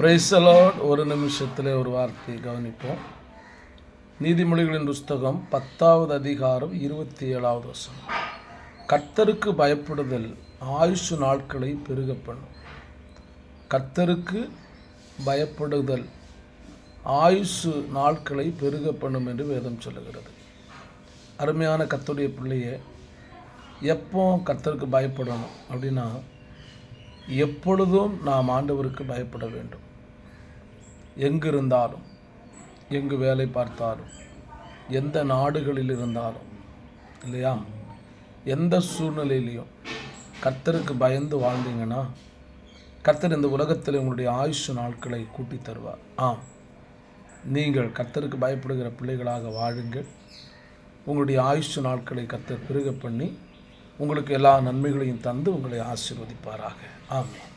Praise the Lord. ஒரு நிமிஷத்தில் ஒரு வார்த்தையை கவனிப்போம். நீதிமொழிகளின் புஸ்தகம் 10வது அதிகாரம் 27வது வசனம். கர்த்தருக்கு பயப்படுதல் ஆயுசு நாட்களை பெருக பண்ணும். கர்த்தருக்கு பயப்படுதல் ஆயுசு நாட்களை பெருக பண்ணும் என்று வேதம் சொல்லுகிறது. அருமையான கர்த்தருடைய பிள்ளையே, எப்போ கர்த்தருக்கு பயப்படணும் அப்படின்னா, எப்பொழுதும் நாம் ஆண்டவருக்கு பயப்பட வேண்டும். எங்கு இருந்தாலும், எங்கு வேலை பார்த்தாலும், எந்த நாடுகளில் இருந்தாலும், இல்லையா, எந்த சூழ்நிலையிலையும் கர்த்தருக்கு பயந்து வாழ்ந்தீங்கன்னா கர்த்தர் இந்த உலகத்தில் உங்களுடைய ஆயுஷ் நாட்களை கூட்டி தருவார். நீங்கள் கர்த்தருக்கு பயப்படுகிற பிள்ளைகளாக வாழுங்கள். உங்களுடைய ஆயுஷ் நாட்களை கர்த்தர் பெருக பண்ணி உங்களுக்கு எல்லா நன்மைகளையும் தந்து உங்களை ஆசீர்வதிப்பாராக. ஆமென்.